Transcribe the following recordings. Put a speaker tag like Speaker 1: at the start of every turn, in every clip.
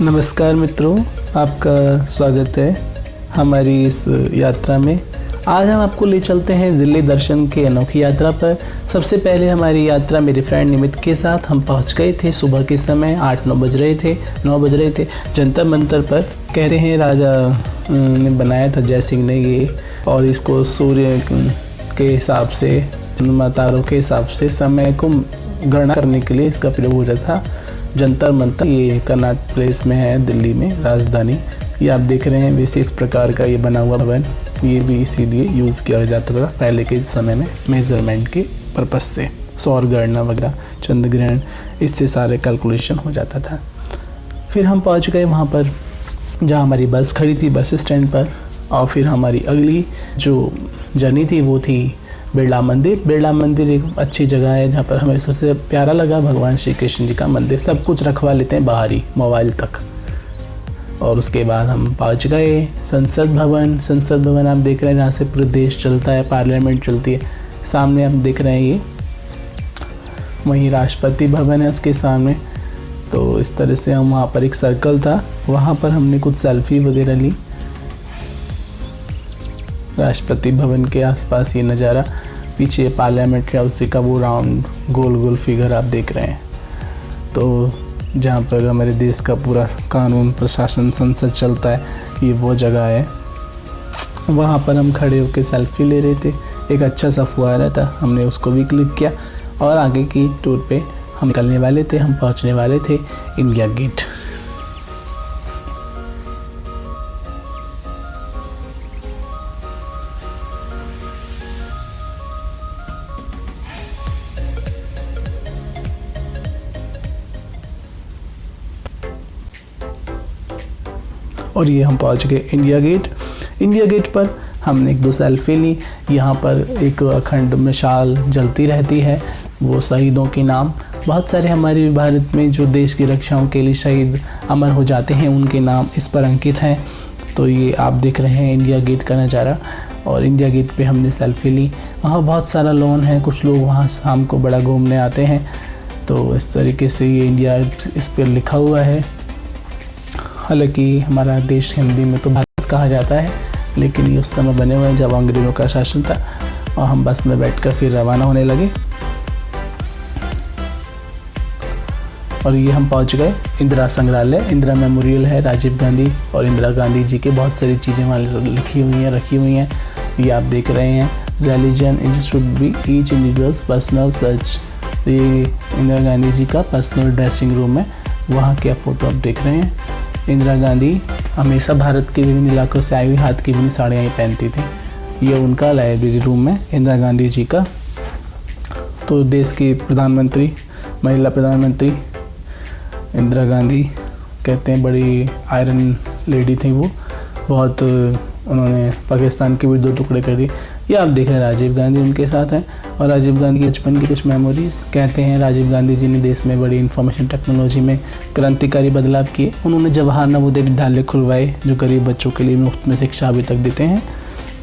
Speaker 1: नमस्कार मित्रों, आपका स्वागत है हमारी इस यात्रा में। आज हम आपको ले चलते हैं दिल्ली दर्शन की अनोखी यात्रा पर। सबसे पहले हमारी यात्रा मेरे फ्रेंड निमित के साथ हम पहुंच गए थे। सुबह के समय 8-9 बज रहे थे जंतर मंतर पर। कहते हैं राजा ने बनाया था जय सिंह ने ये, और इसको सूर्य के हिसाब से, चंद्रमा तारों के हिसाब से समय को गणना करने के लिए इसका प्रयोग हो रहा था। जंतर मंतर ये कर्नाटक प्लेस में है, दिल्ली में राजधानी। ये आप देख रहे हैं विशेष प्रकार का ये बना हुआ भवन, ये भी इसीलिए यूज़ किया जाता था पहले के समय में मेज़रमेंट के पर्पस से। सौर गणना वगैरह, चंद्र ग्रहण, इससे सारे कैलकुलेशन हो जाता था। फिर हम पहुंच गए वहाँ पर जहाँ हमारी बस खड़ी थी, बस स्टैंड पर। और फिर हमारी अगली जो जर्नी थी वो थी बिरला मंदिर। बिरला मंदिर एक अच्छी जगह है जहाँ पर हमें सबसे प्यारा लगा भगवान श्री कृष्ण जी का मंदिर। सब कुछ रखवा लेते हैं बाहर ही, मोबाइल तक। और उसके बाद हम पहुँच गए संसद भवन। संसद भवन आप देख रहे हैं जहाँ से पूरे देश चलता है, पार्लियामेंट चलती है। सामने आप देख रहे हैं ये वहीं राष्ट्रपति भवन है उसके सामने। तो इस तरह से हम वहाँ पर एक सर्कल था, वहाँ पर हमने कुछ सेल्फी वगैरह ली। राष्ट्रपति भवन के आसपास ये नज़ारा, पीछे पार्लियामेंट हाउस का वो राउंड गोल गोल फिगर आप देख रहे हैं। तो जहाँ पर हमारे देश का पूरा कानून प्रशासन संसद चलता है, ये वो जगह है। वहाँ पर हम खड़े होकर सेल्फी ले रहे थे। एक अच्छा सा फुहारा था, हमने उसको भी क्लिक किया। और आगे की टूर पे हम निकलने वाले थे। हम पहुँचने वाले थे इंडिया गेट। और ये हम पहुंच गए इंडिया गेट। इंडिया गेट पर हमने 1-2 सेल्फी ली। यहाँ पर एक अखंड मशाल जलती रहती है, वो शहीदों के नाम। बहुत सारे हमारे भारत में जो देश की रक्षाओं के लिए शहीद अमर हो जाते हैं, उनके नाम इस पर अंकित हैं। तो ये आप देख रहे हैं इंडिया गेट का नज़ारा। और इंडिया गेट पे हमने सेल्फी ली। वहाँ बहुत सारा लॉन है, कुछ लोग वहाँ शाम को बड़ा घूमने आते हैं। तो इस तरीके से ये इंडिया इस पर लिखा हुआ है। हालांकि हमारा देश हिंदी में तो भारत कहा जाता है, लेकिन ये उस समय बने हुए हैं जब अंग्रेज़ों का शासन था। और हम बस में बैठकर फिर रवाना होने लगे। और ये हम पहुंच गए इंदिरा संग्रहालय। इंदिरा मेमोरियल है, राजीव गांधी और इंदिरा गांधी जी के बहुत सारी चीज़ें वहाँ लिखी हुई हैं, रखी हुई हैं। ये आप देख रहे हैं, religion it should be each individual's personal such. ये इंदिरा गांधी जी का पर्सनल ड्रेसिंग रूम है, वहाँ की आप फोटो आप देख रहे हैं। इंदिरा गांधी हमेशा भारत के विभिन्न इलाकों से आई हुई हाथ की बनी साड़ियाँ ही पहनती थी। ये उनका लाइब्रेरी रूम है इंदिरा गांधी जी का। तो देश की प्रधानमंत्री, महिला प्रधानमंत्री इंदिरा गांधी, कहते हैं बड़ी आयरन लेडी थी वो। बहुत उन्होंने पाकिस्तान के भी 2 टुकड़े कर दिए। ये आप देख रहे हैं राजीव गांधी उनके साथ हैं। और राजीव गांधी के बचपन की कुछ मेमोरीज। कहते हैं राजीव गांधी जी ने देश में बड़ी इंफॉर्मेशन टेक्नोलॉजी में क्रांतिकारी बदलाव किए। उन्होंने जवाहर नवोदय विद्यालय खुलवाए जो गरीब बच्चों के लिए मुफ्त में शिक्षा अभी तक देते हैं।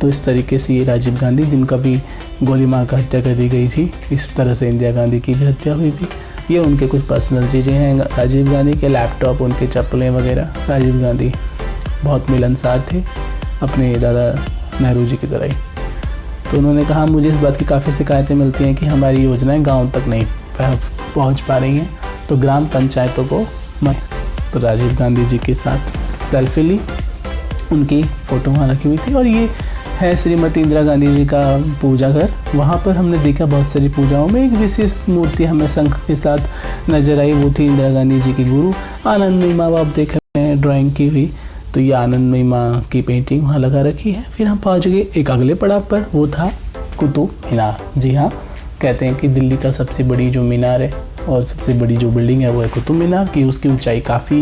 Speaker 1: तो इस तरीके से ये राजीव गांधी, जिनका भी गोली मार कर हत्या कर दी गई थी, इस तरह से इंदिरा गांधी की भी हत्या हुई थी। ये उनके कुछ पर्सनल चीज़ें हैं। राजीव गांधी के लैपटॉप, उनके चप्पलें वगैरह। राजीव गांधी बहुत मिलनसार थे, अपने दादा नेहरू जी की तरह ही। तो उन्होंने कहा, मुझे इस बात की काफ़ी शिकायतें मिलती हैं कि हमारी योजनाएं गांव तक नहीं पहुंच पा रही हैं, तो ग्राम पंचायतों को मैं। तो राजीव गांधी जी के साथ सेल्फी ली, उनकी फ़ोटो वहाँ रखी हुई थी। और ये है श्रीमती इंदिरा गांधी जी का पूजा घर। वहाँ पर हमने देखा बहुत सारी पूजाओं में एक विशेष मूर्ति हमें शंख के साथ नजर आई, वो थी इंदिरा गांधी जी की गुरु आनंदमयी माँ। आप देख रहे हैं ड्राइंग की हुई। तो ये आनंदमयी माँ की पेंटिंग वहाँ लगा रखी है। फिर हम पहुँच गए एक अगले पड़ाव पर, वो था कुतुब मीनार। जी हाँ, कहते हैं कि दिल्ली का सबसे बड़ी जो मीनार है और सबसे बड़ी जो बिल्डिंग है वो है कुतुब मीनार की। उसकी ऊंचाई काफ़ी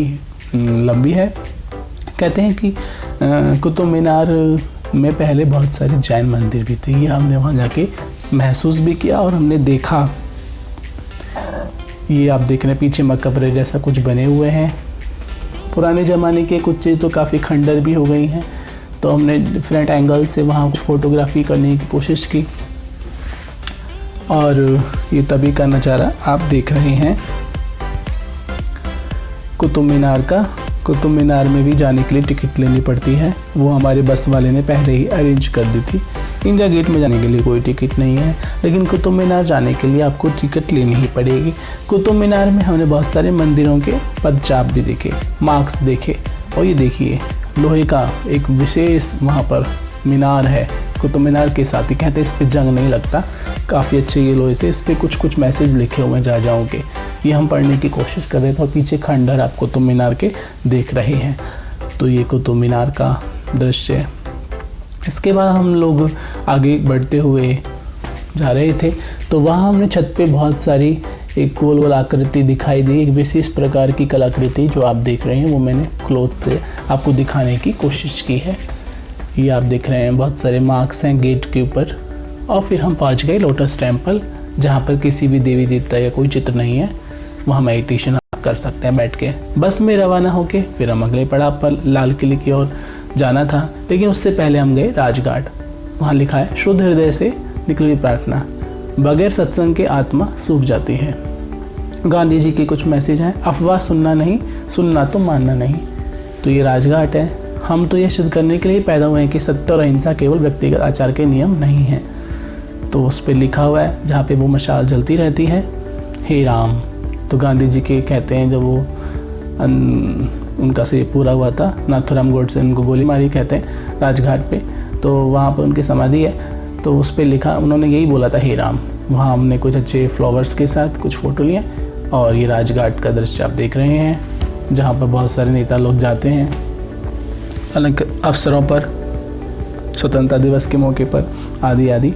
Speaker 1: लंबी है। कहते हैं कि कुतुब मीनार में पहले बहुत सारे जैन मंदिर भी थे। ये हमने वहाँ जाके महसूस भी किया और हमने देखा। ये आप देख रहे हैं पीछे मकबरे जैसा कुछ बने हुए हैं। पुराने ज़माने के कुछ चीज़ तो काफ़ी खंडर भी हो गई हैं। तो हमने डिफरेंट एंगल से वहाँ फ़ोटोग्राफी करने की कोशिश की। और ये तभी का नज़ारा आप देख रहे हैं कुतुब मीनार का। कुतुब मीनार में भी जाने के लिए टिकट लेनी पड़ती है, वो हमारे बस वाले ने पहले ही अरेंज कर दी थी। इंडिया गेट में जाने के लिए कोई टिकट नहीं है, लेकिन कुतुब मीनार जाने के लिए आपको टिकट लेनी ही पड़ेगी। कुतुब मीनार में हमने बहुत सारे मंदिरों के पदचाप भी देखे, मार्क्स देखे, और ये देखिए लोहे का एक विशेष वहाँ पर मीनार है कुतुब मीनार के साथ ही। कहते हैं इस पर जंग नहीं लगता, काफ़ी अच्छे ये लोहे से इस पर कुछ मैसेज लिखे हुए हैं राजाओं के, ये हम पढ़ने की कोशिश कर रहे थे। और पीछे खंडहर आप कुतुब मीनार के देख रहे हैं। तो ये कुतुब मीनार का दृश्य है। इसके बाद हम लोग आगे बढ़ते हुए जा रहे थे, तो वहाँ हमने छत पे बहुत सारी एक गोल गोल आकृति दिखाई दी, एक विशेष प्रकार की कलाकृति जो आप देख रहे हैं वो मैंने क्लोथ से आपको दिखाने की कोशिश की है। ये आप देख रहे हैं बहुत सारे मार्क्स हैं गेट के ऊपर। और फिर हम पहुँच गए लोटस टेम्पल, जहाँ पर किसी भी देवी देवता या कोई चित्र नहीं है, वहाँ मेडिटेशन आप कर सकते हैं बैठ के। बस में रवाना होके फिर हम अगले पड़ाव पर लाल किले की ओर जाना था, लेकिन उससे पहले हम गए राजघाट। वहाँ लिखा है शुद्ध हृदय से निकली प्रार्थना, बगैर सत्संग के आत्मा सूख जाती है। गांधी जी के कुछ मैसेज हैं, अफवाह सुनना नहीं, सुनना तो मानना नहीं। तो ये राजघाट है। हम तो ये सिद्ध करने के लिए पैदा हुए हैं कि सत्य और अहिंसा केवल व्यक्तिगत आचार के नियम नहीं हैं। तो उस पर लिखा हुआ है, जहाँ पे वो मशाल जलती रहती है, हे राम। तो गांधी जी के कहते हैं जब वो उनका से पूरा हुआ था, नाथूराम गोडसे उनको गोली मारी, कहते हैं राजघाट पे, तो वहाँ पर उनकी समाधि है। तो उस पर लिखा, उन्होंने यही बोला था, हे राम। वहाँ हमने कुछ अच्छे फ्लावर्स के साथ कुछ फ़ोटो लिए। और ये राजघाट का दृश्य आप देख रहे हैं, जहाँ पर बहुत सारे नेता लोग जाते हैं अलग अवसरों पर, स्वतंत्रता दिवस के मौके पर, आदि आदि।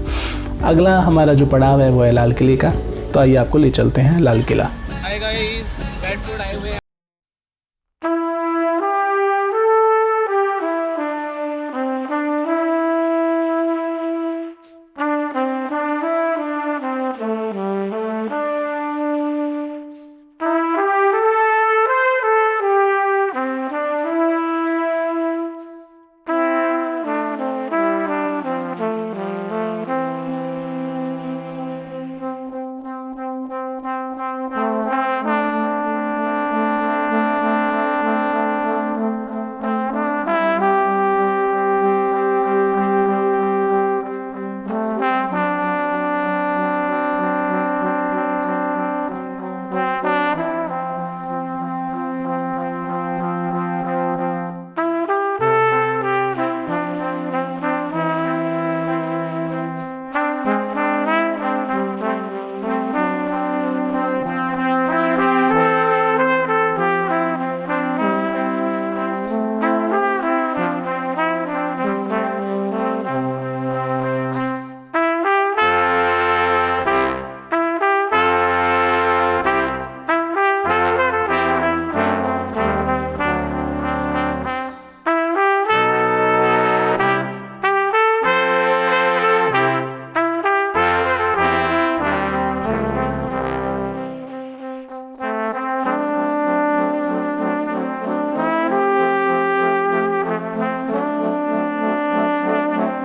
Speaker 1: अगला हमारा जो पड़ाव है वो है लाल किले का। तो आइए आपको ले चलते हैं Lal Qila.
Speaker 2: Hi guys, red food आए हुए हैं